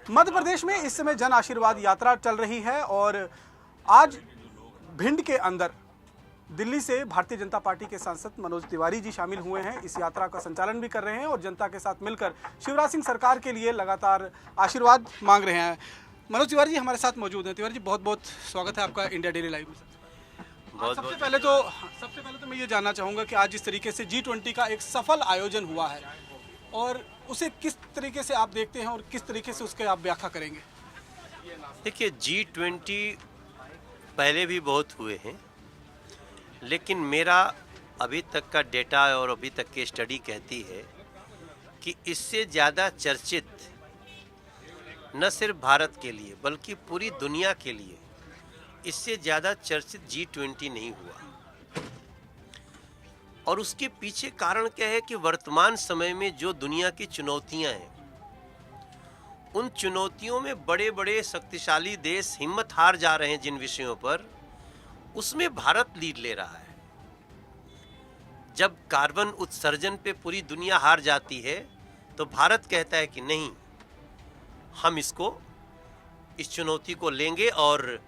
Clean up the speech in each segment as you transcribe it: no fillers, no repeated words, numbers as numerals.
मध्य प्रदेश में इस समय जन आशीर्वाद यात्रा चल रही है और आज भिंड के अंदर दिल्ली से भारतीय जनता पार्टी के सांसद मनोज तिवारी जी शामिल हुए हैं। इस यात्रा का संचालन भी कर रहे हैं और जनता के साथ मिलकर शिवराज सिंह सरकार के लिए लगातार आशीर्वाद मांग रहे हैं। मनोज तिवारी जी हमारे साथ मौजूद हैं। तिवारी जी बहुत बहुत स्वागत है आपका इंडिया डेली लाइव में। सबसे पहले तो मैं ये जानना चाहूँगा कि आज जिस तरीके से G20 का एक सफल आयोजन हुआ है और उसे किस तरीके से आप देखते हैं और किस तरीके से उसके आप व्याख्या करेंगे? देखिए, G20 पहले भी बहुत हुए हैं, लेकिन मेरा अभी तक का डेटा और अभी तक की स्टडी कहती है कि इससे ज़्यादा चर्चित न सिर्फ भारत के लिए बल्कि पूरी दुनिया के लिए इससे ज़्यादा चर्चित G20 नहीं हुआ। और उसके पीछे कारण क्या है कि वर्तमान समय में जो दुनिया की चुनौतियां हैं, उन चुनौतियों में बड़े बड़े शक्तिशाली देश हिम्मत हार जा रहे हैं जिन विषयों पर, उसमें भारत लीड ले रहा है। जब कार्बन उत्सर्जन पे पूरी दुनिया हार जाती है तो भारत कहता है कि नहीं, हम इस चुनौती को लेंगे और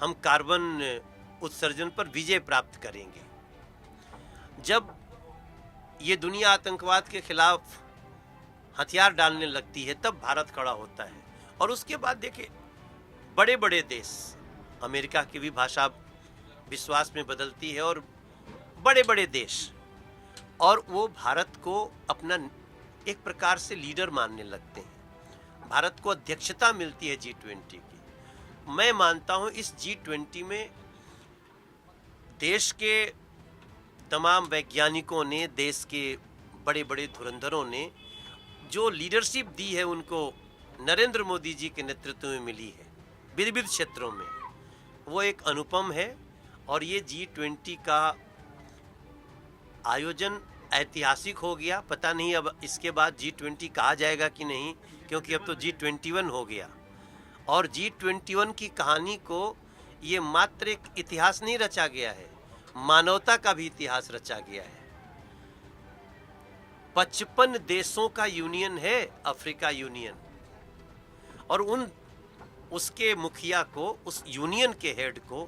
हम कार्बन उत्सर्जन पर विजय प्राप्त करेंगे। जब ये दुनिया आतंकवाद के खिलाफ हथियार डालने लगती है तब भारत खड़ा होता है। और उसके बाद देखिए, बड़े बड़े देश, अमेरिका की भी भाषा विश्वास में बदलती है और बड़े बड़े देश, और वो भारत को अपना एक प्रकार से लीडर मानने लगते हैं। भारत को अध्यक्षता मिलती है G20 की। मैं मानता हूँ इस G20 में देश के तमाम वैज्ञानिकों ने, देश के बड़े बड़े धुरंधरों ने जो लीडरशिप दी है, उनको नरेंद्र मोदी जी के नेतृत्व में मिली है विविध क्षेत्रों में, वो एक अनुपम है। और ये G20 का आयोजन ऐतिहासिक हो गया। पता नहीं अब इसके बाद G20 कहा जाएगा कि नहीं, क्योंकि अब तो G21 हो गया। और G21 की कहानी को ये मात्र एक इतिहास नहीं रचा गया है, मानवता का भी इतिहास रचा गया है। 55 देशों का यूनियन है अफ्रीका यूनियन, और उसके मुखिया को, उस यूनियन के हेड को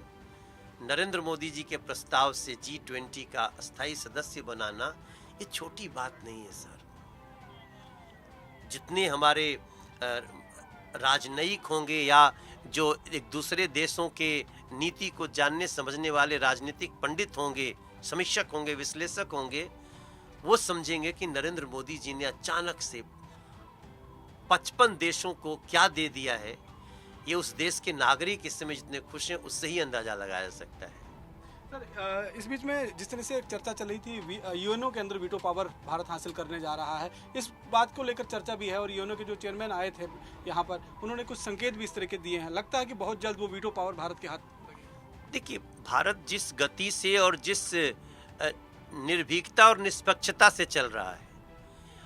नरेंद्र मोदी जी के प्रस्ताव से G20 का अस्थायी सदस्य बनाना ये छोटी बात नहीं है सर। जितने हमारे राजनयिक होंगे या जो एक दूसरे देशों के नीति को जानने समझने वाले राजनीतिक पंडित होंगे, समीक्षक होंगे, विश्लेषक होंगे, वो समझेंगे कि नरेंद्र मोदी जी ने अचानक से 55 देशों को क्या दे दिया है। ये उस देश के नागरिक इस समय जितने खुश हैं उससे ही अंदाजा लगाया जा सकता है। सर, इस बीच में जिस तरह से एक चर्चा चल रही थी, यूएनओ के अंदर वीटो पावर भारत हासिल करने जा रहा है, इस बात को लेकर चर्चा भी है। और यूएनओ के जो चेयरमैन आए थे यहाँ पर, उन्होंने कुछ संकेत भी इस तरह के दिए हैं। लगता है कि बहुत जल्द वो वीटो पावर भारत के हाथ लगेगी। देखिए, भारत जिस गति से और जिस निर्भीकता और निष्पक्षता से चल रहा है,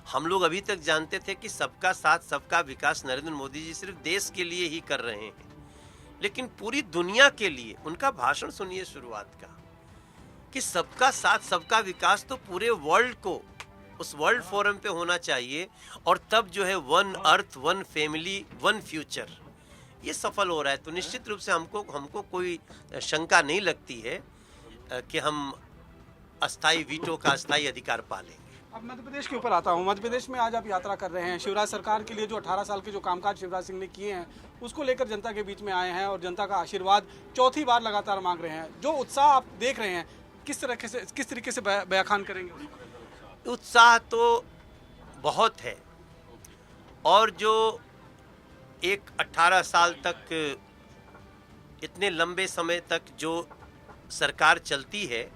हम लोग अभी तक जानते थे कि सबका साथ सबका विकास नरेंद्र मोदी जी सिर्फ देश के लिए ही कर रहे हैं, लेकिन पूरी दुनिया के लिए। उनका भाषण सुनिए शुरुआत का, कि सबका साथ सबका विकास तो पूरे वर्ल्ड को, उस वर्ल्ड फोरम पे होना चाहिए, और तब जो है one earth, one family, one future, ये सफल हो रहा है। तो निश्चित रूप से हमको कोई शंका नहीं लगती है कि हम अस्थाई वीटो का अस्थाई अधिकार पा लेंगे। अब मध्य प्रदेश के ऊपर आता हूँ। मध्य प्रदेश में आज आप यात्रा कर रहे हैं। शिवराज सरकार के लिए जो 18 साल के जो कामकाज शिवराज सिंह ने किए हैं, उसको लेकर जनता के बीच में आए हैं और जनता का आशीर्वाद चौथी बार लगातार मांग रहे हैं। जो उत्साह आप देख रहे हैं, किस तरीके से बयाखान करेंगे? उत्साह तो बहुत है, और जो एक 18 साल तक, इतने लंबे समय तक जो सरकार चलती है,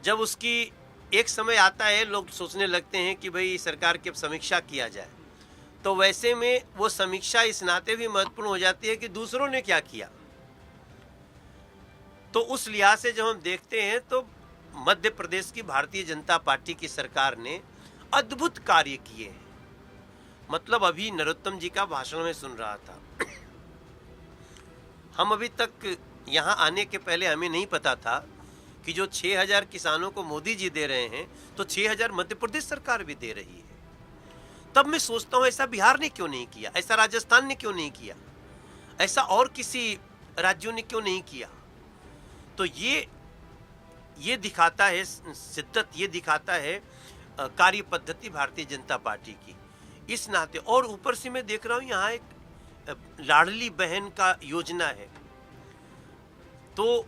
जब उसकी एक समय आता है लोग सोचने लगते हैं कि भाई सरकार की अब समीक्षा किया जाए, तो वैसे में वो समीक्षा इस नाते भी महत्वपूर्ण हो जाती है कि दूसरों ने क्या किया। तो उस लिहाज से जब हम देखते हैं तो मध्य प्रदेश की भारतीय जनता पार्टी की सरकार ने अद्भुत कार्य किए हैं। मतलब अभी नरोत्तम जी का भाषण में सुन रहा था। हम अभी तक यहाँ आने के पहले हमें नहीं पता था कि जो 6000 किसानों को मोदी जी दे रहे हैं, तो 6000 मध्य प्रदेश सरकार भी दे रही है। तब मैं सोचता हूँ ऐसा बिहार ने क्यों नहीं किया, ऐसा राजस्थान ने क्यों नहीं किया, ऐसा और किसी राज्यों ने क्यों नहीं किया। तो ये दिखाता है शिद्दत, ये दिखाता है कार्य पद्धति भारतीय जनता पार्टी की। इस नाते और ऊपर से मैं देख रहा हूँ यहाँ एक लाडली बहन का योजना है। तो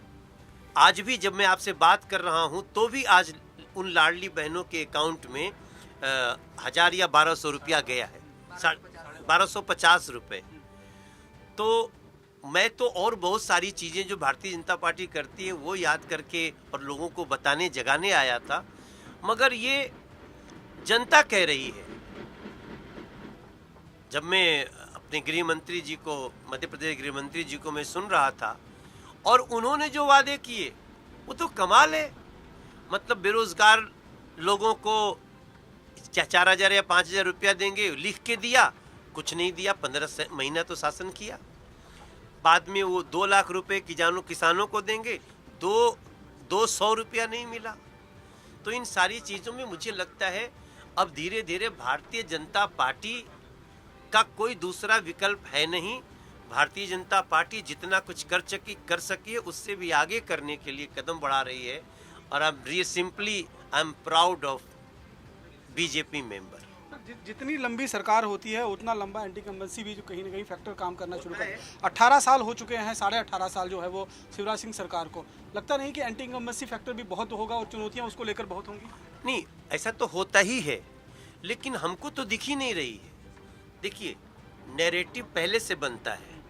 आज भी जब मैं आपसे बात कर रहा हूँ तो भी आज उन लाडली बहनों के अकाउंट में 1000 या 1200 रुपया गया है, 1250 रुपये। तो मैं तो और बहुत सारी चीज़ें जो भारतीय जनता पार्टी करती है वो याद करके और लोगों को बताने जगाने आया था, मगर ये जनता कह रही है। जब मैं अपने गृह मंत्री जी को, मध्य प्रदेश गृह मंत्री जी को मैं सुन रहा था और उन्होंने जो वादे किए वो तो कमाल है। मतलब बेरोजगार लोगों को 4000 या 5000 रुपया देंगे, लिख के दिया, कुछ नहीं दिया। 15 महीना तो शासन किया। बाद में वो 2 लाख रुपए किसानों को देंगे, 200 रुपया नहीं मिला। तो इन सारी चीज़ों में मुझे लगता है अब धीरे धीरे भारतीय जनता पार्टी का कोई दूसरा विकल्प है नहीं। भारतीय जनता पार्टी जितना कुछ कर सकी है उससे भी आगे करने के लिए कदम बढ़ा रही है। और I am proud of BJP member. जितनी लंबी सरकार होती है उतना लंबा एंटी इनकम्बेंसी भी जो कहीं ना कहीं फैक्टर काम करना शुरू कर 18 साल हो चुके हैं, 18.5 साल जो है वो शिवराज सिंह सरकार को। लगता नहीं कि एंटी इनकम्बेंसी फैक्टर भी बहुत होगा और चुनौतियां उसको लेकर बहुत होंगी? नहीं, ऐसा तो होता ही है, लेकिन हमको तो दिख ही नहीं रही है। देखिए, नैरेटिव पहले से बनता है।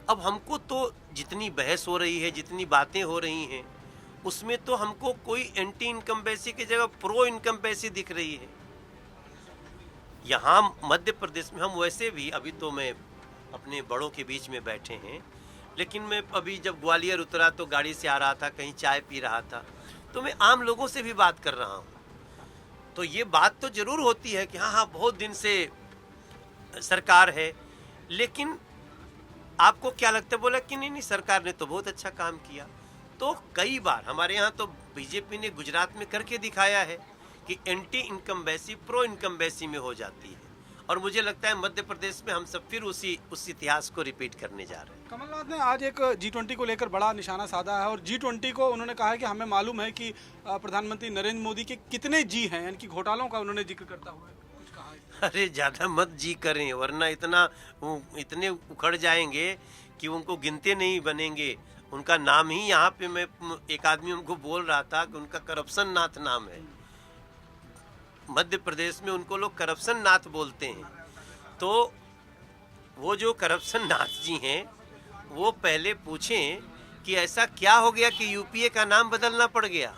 अब हमको तो जितनी बहस हो रही है, जितनी बातें हो रही हैं, उसमें तो हमको कोई एंटी इनकम्बेंसी की जगह प्रो इनकम्बेंसी दिख रही है। यहाँ मध्य प्रदेश में हम वैसे भी, अभी तो मैं अपने बड़ों के बीच में बैठे हैं, लेकिन मैं अभी जब ग्वालियर उतरा तो गाड़ी से आ रहा था, कहीं चाय पी रहा था, तो मैं आम लोगों से भी बात कर रहा हूँ। तो ये बात तो जरूर होती है कि हाँ बहुत दिन से सरकार है, लेकिन आपको क्या लगता है? बोला कि नहीं सरकार ने तो बहुत अच्छा काम किया। तो कई बार हमारे यहाँ तो बीजेपी ने गुजरात में करके दिखाया है कि एंटी इनकम्बेंसी प्रो इनकम्बेंसी में हो जाती है। और मुझे लगता है मध्य प्रदेश में हम सब फिर उस इतिहास को रिपीट करने जा रहे हैं। कमलनाथ ने आज एक G20 को लेकर बड़ा निशाना साधा है और G20 को उन्होंने कहा है कि हमें मालूम है कि प्रधानमंत्री नरेंद्र मोदी के कितने जी हैं, यानी कि घोटालों का उन्होंने जिक्र करता हुआ कुछ कहा है। अरे ज़्यादा मत जी करें, वरना इतने उखड़ जाएंगे कि उनको गिनते नहीं बनेंगे। उनका नाम ही यहाँ पे, मैं एक आदमी उनको बोल रहा था कि उनका करप्शन नाथ नाम है। मध्य प्रदेश में उनको लोग करप्शन नाथ बोलते हैं। तो वो जो करप्शन नाथ जी हैं वो पहले पूछें कि ऐसा क्या हो गया कि यूपीए का नाम बदलना पड़ गया?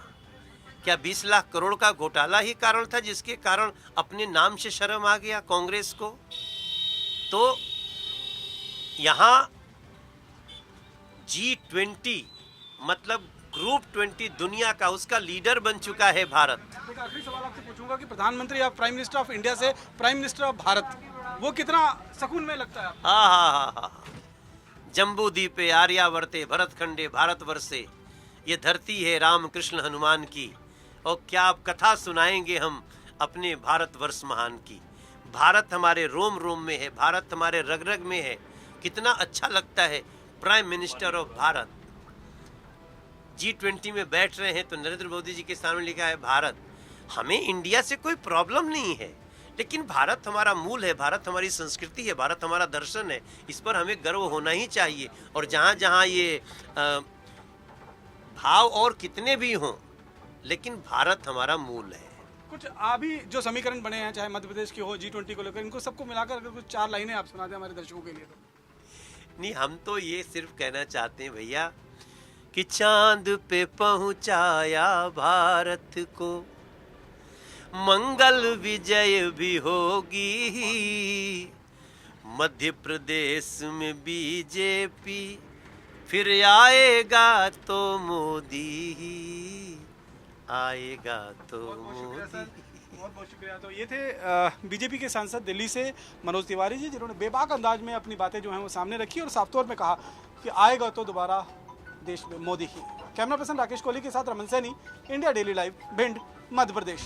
क्या 20 लाख करोड़ का घोटाला ही कारण था जिसके कारण अपने नाम से शर्म आ गया कांग्रेस को? तो यहाँ G20 मतलब ग्रुप 20 दुनिया का, उसका लीडर बन चुका है भारत। एक आखिरी सवाल आपसे पूछूंगा कि प्रधानमंत्री आप प्राइम मिनिस्टर ऑफ इंडिया से प्राइम मिनिस्टर ऑफ भारत, वो कितना सकून में लगता है? हाँ। जम्बू द्वीपे आर्यावर्ते भरत खंडे भारतवर्षे, ये धरती है राम कृष्ण हनुमान की। और क्या आप कथा सुनाएंगे हम अपने भारतवर्ष महान की। भारत हमारे रोम रोम में है, भारत हमारे रग रग में है। कितना अच्छा लगता है prime minister of Bharat. G20 में बैठ रहे हैं तो नरेंद्र मोदी जी के सामने लिखा है भारत। हमें इंडिया से कोई प्रॉब्लम नहीं है, लेकिन भारत हमारा मूल है, भारत हमारी संस्कृति है, भारत हमारा दर्शन है। इस पर हमें गर्व होना ही चाहिए। और जहाँ जहाँ ये भाव और कितने भी हों, लेकिन भारत हमारा मूल है। कुछ अभी जो समीकरण बने हैं, चाहे मध्य प्रदेश के हो, G20 को लेकर, इनको सबको मिलाकर अगर कुछ 4 लाइनें आप सुना दें हमारे दर्शकों के लिए तो। नहीं, हम तो ये सिर्फ कहना चाहते हैं भैया कि चांद पे पहुंचाया भारत को, मंगल विजय भी होगी। मध्य प्रदेश में बीजेपी फिर आएगा तो मोदी ही आएगा तो मोदी। बहुत बहुत शुक्रिया। तो ये थे बीजेपी के सांसद दिल्ली से मनोज तिवारी जी, जिन्होंने बेबाक अंदाज में अपनी बातें जो हैं वो सामने रखी और साफ तौर में कहा कि आएगा तो दोबारा देश में मोदी ही। कैमरा पर्सन राकेश कोहली के साथ Raman Saini, India daily live, Bhind, Madhya प्रदेश।